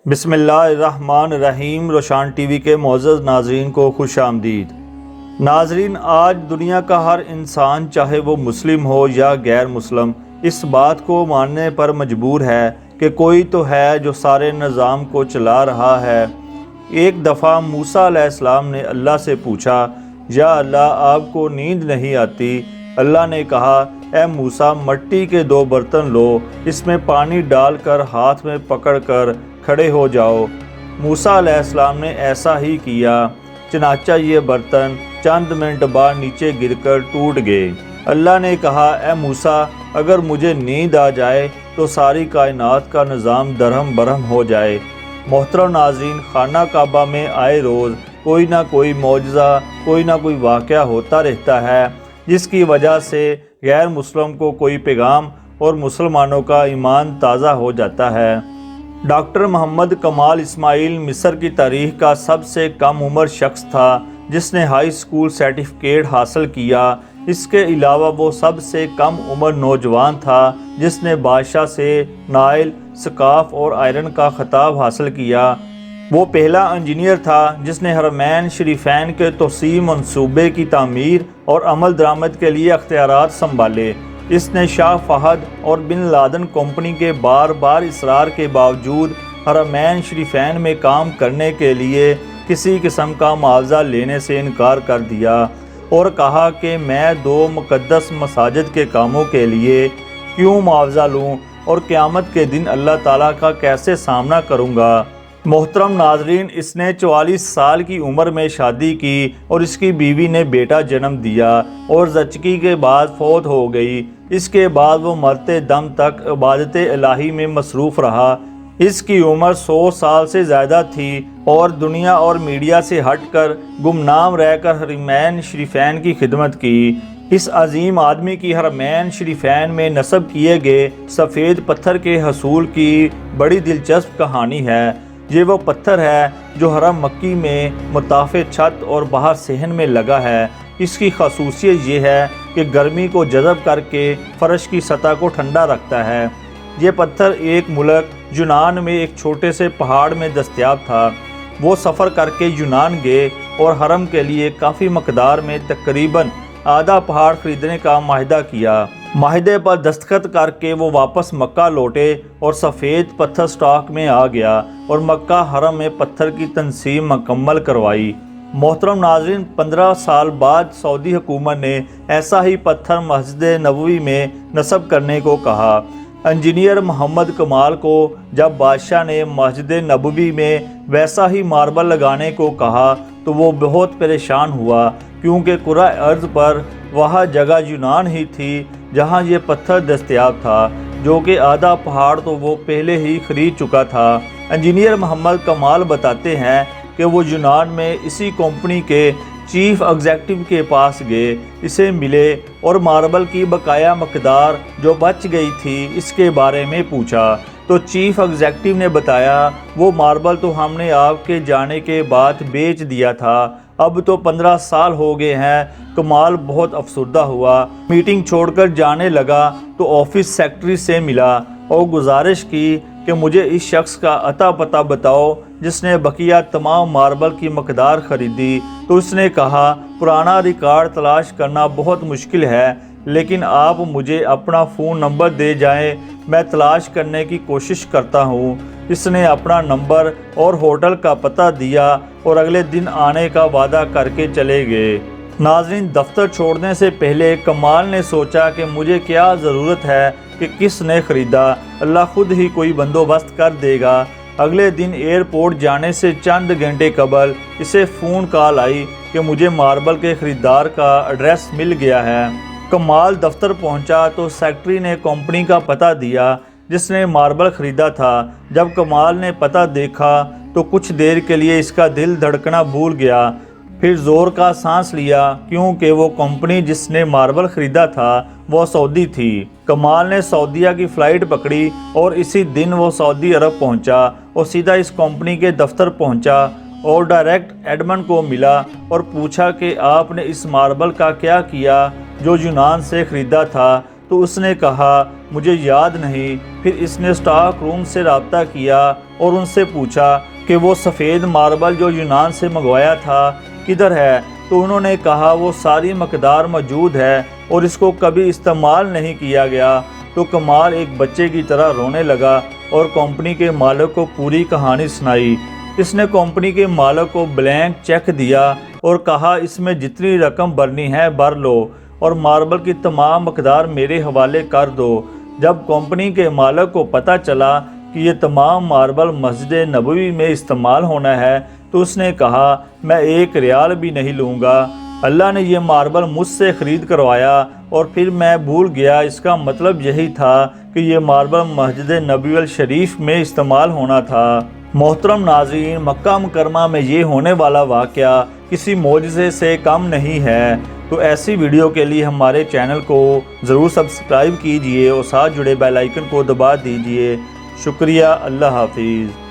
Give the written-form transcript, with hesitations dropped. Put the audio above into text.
بسم اللہ الرحمن الرحیم۔ روشان ٹی وی کے معزز ناظرین کو خوش آمدید۔ ناظرین، آج دنیا کا ہر انسان چاہے وہ مسلم ہو یا غیر مسلم اس بات کو ماننے پر مجبور ہے کہ کوئی تو ہے جو سارے نظام کو چلا رہا ہے۔ ایک دفعہ موسیٰ علیہ السلام نے اللہ سے پوچھا، یا اللہ آپ کو نیند نہیں آتی؟ اللہ نے کہا، اے موسیٰ مٹی کے 2 برتن لو، اس میں پانی ڈال کر ہاتھ میں پکڑ کر کھڑے ہو جاؤ۔ موسیٰ علیہ السلام نے ایسا ہی کیا، چنانچہ یہ برتن چند منٹ بعد نیچے گر کر ٹوٹ گئے۔ اللہ نے کہا، اے موسیٰ اگر مجھے نیند آ جائے تو ساری کائنات کا نظام درہم برہم ہو جائے۔ محترم ناظرین، خانہ کعبہ میں آئے روز کوئی نہ کوئی معجزہ، کوئی نہ کوئی واقعہ ہوتا رہتا ہے جس کی وجہ سے غیر مسلم کو کوئی پیغام اور مسلمانوں کا ایمان تازہ ہو جاتا ہے۔ ڈاکٹر محمد کمال اسماعیل مصر کی تاریخ کا سب سے کم عمر شخص تھا جس نے ہائی اسکول سرٹیفکیٹ حاصل کیا۔ اس کے علاوہ وہ سب سے کم عمر نوجوان تھا جس نے بادشاہ سے نائل، سکاف اور آئرن کا خطاب حاصل کیا۔ وہ پہلا انجینئر تھا جس نے حرمین شریفین کے توسیع منصوبے کی تعمیر اور عمل درآمد کے لیے اختیارات سنبھالے۔ اس نے شاہ فہد اور بن لادن کمپنی کے بار بار اصرار کے باوجود حرمین شریفین میں کام کرنے کے لیے کسی قسم کا معاوضہ لینے سے انکار کر دیا اور کہا کہ میں 2 مقدس مساجد کے کاموں کے لیے کیوں معاوضہ لوں اور قیامت کے دن اللہ تعالیٰ کا کیسے سامنا کروں گا۔ محترم ناظرین، اس نے 44 سال کی عمر میں شادی کی اور اس کی بیوی نے بیٹا جنم دیا اور زچگی کے بعد فوت ہو گئی۔ اس کے بعد وہ مرتے دم تک عبادت الہی میں مصروف رہا۔ اس کی عمر 100 سال سے زیادہ تھی اور دنیا اور میڈیا سے ہٹ کر گمنام رہ کر حرمین شریفین کی خدمت کی۔ اس عظیم آدمی کی حرمین شریفین میں نصب کیے گئے سفید پتھر کے حصول کی بڑی دلچسپ کہانی ہے۔ یہ وہ پتھر ہے جو حرم مکی میں مطاف چھت اور باہر صحن میں لگا ہے۔ اس کی خصوصیت یہ ہے کہ گرمی کو جذب کر کے فرش کی سطح کو ٹھنڈا رکھتا ہے۔ یہ پتھر ایک ملک یونان میں ایک چھوٹے سے پہاڑ میں دستیاب تھا۔ وہ سفر کر کے یونان گئے اور حرم کے لیے کافی مقدار میں تقریباً آدھا پہاڑ خریدنے کا معاہدہ کیا۔ معاہدے پر دستخط کر کے وہ واپس مکہ لوٹے اور سفید پتھر سٹاک میں آ گیا اور مکہ حرم میں پتھر کی تنصیب مکمل کروائی۔ محترم ناظرین، 15 سال بعد سعودی حکومت نے ایسا ہی پتھر مسجد نبوی میں نصب کرنے کو کہا۔ انجینئر محمد کمال کو جب بادشاہ نے مسجد نبوی میں ویسا ہی ماربل لگانے کو کہا تو وہ بہت پریشان ہوا، کیونکہ کرۂ ارض پر وہ جگہ یونان ہی تھی جہاں یہ پتھر دستیاب تھا، جو کہ آدھا پہاڑ تو وہ پہلے ہی خرید چکا تھا۔ انجینئر محمد کمال بتاتے ہیں کہ وہ یونان میں اسی کمپنی کے چیف ایگزیکٹو کے پاس گئے، اسے ملے اور ماربل کی بقایا مقدار جو بچ گئی تھی اس کے بارے میں پوچھا تو چیف ایگزیکٹو نے بتایا، وہ ماربل تو ہم نے آپ کے جانے کے بعد بیچ دیا تھا، اب تو 15 سال ہو گئے ہیں۔ کمال بہت افسردہ ہوا، میٹنگ چھوڑ کر جانے لگا تو آفس سیکرٹری سے ملا اور گزارش کی کہ مجھے اس شخص کا اتا پتہ بتاؤ جس نے بقیہ تمام ماربل کی مقدار خریدی۔ تو اس نے کہا، پرانا ریکارڈ تلاش کرنا بہت مشکل ہے، لیکن آپ مجھے اپنا فون نمبر دے جائیں، میں تلاش کرنے کی کوشش کرتا ہوں۔ اس نے اپنا نمبر اور ہوٹل کا پتہ دیا اور اگلے دن آنے کا وعدہ کر کے چلے گئے۔ ناظرین، دفتر چھوڑنے سے پہلے کمال نے سوچا کہ مجھے کیا ضرورت ہے کہ کس نے خریدا، اللہ خود ہی کوئی بندوبست کر دے گا۔ اگلے دن ایئرپورٹ جانے سے چند گھنٹے قبل اسے فون کال آئی کہ مجھے ماربل کے خریدار کا ایڈریس مل گیا ہے۔ کمال دفتر پہنچا تو سیکرٹری نے کمپنی کا پتہ دیا جس نے ماربل خریدا تھا۔ جب کمال نے پتہ دیکھا تو کچھ دیر کے لیے اس کا دل دھڑکنا بھول گیا، پھر زور کا سانس لیا کیونکہ وہ کمپنی جس نے ماربل خریدا تھا وہ سعودی تھی۔ کمال نے سعودیہ کی فلائٹ پکڑی اور اسی دن وہ سعودی عرب پہنچا اور سیدھا اس کمپنی کے دفتر پہنچا اور ڈائریکٹ ایڈمن کو ملا اور پوچھا کہ آپ نے اس ماربل کا کیا کیا جو یونان سے خریدا تھا۔ تو اس نے کہا مجھے یاد نہیں۔ پھر اس نے اسٹاک روم سے رابطہ کیا اور ان سے پوچھا کہ وہ سفید ماربل جو یونان سے منگوایا تھا کدھر ہے؟ تو انہوں نے کہا وہ ساری مقدار موجود ہے اور اس کو کبھی استعمال نہیں کیا گیا۔ تو کمال ایک بچے کی طرح رونے لگا اور کمپنی کے مالک کو پوری کہانی سنائی۔ اس نے کمپنی کے مالک کو بلینک چیک دیا اور کہا اس میں جتنی رقم بھرنی ہے بھر لو اور ماربل کی تمام مقدار میرے حوالے کر دو۔ جب کمپنی کے مالک کو پتہ چلا کہ یہ تمام ماربل مسجد نبوی میں استعمال ہونا ہے تو اس نے کہا میں 1 ریال بھی نہیں لوں گا۔ اللہ نے یہ ماربل مجھ سے خرید کروایا اور پھر میں بھول گیا۔ اس کا مطلب یہی تھا کہ یہ ماربل مسجد نبوی الشریف میں استعمال ہونا تھا۔ محترم ناظرین، مکہ مکرمہ میں یہ ہونے والا واقعہ کسی معجزے سے کم نہیں ہے۔ تو ایسی ویڈیو کے لیے ہمارے چینل کو ضرور سبسکرائب کیجئے اور ساتھ جڑے بیل آئیکن کو دبا دیجئے۔ شکریہ، اللہ حافظ۔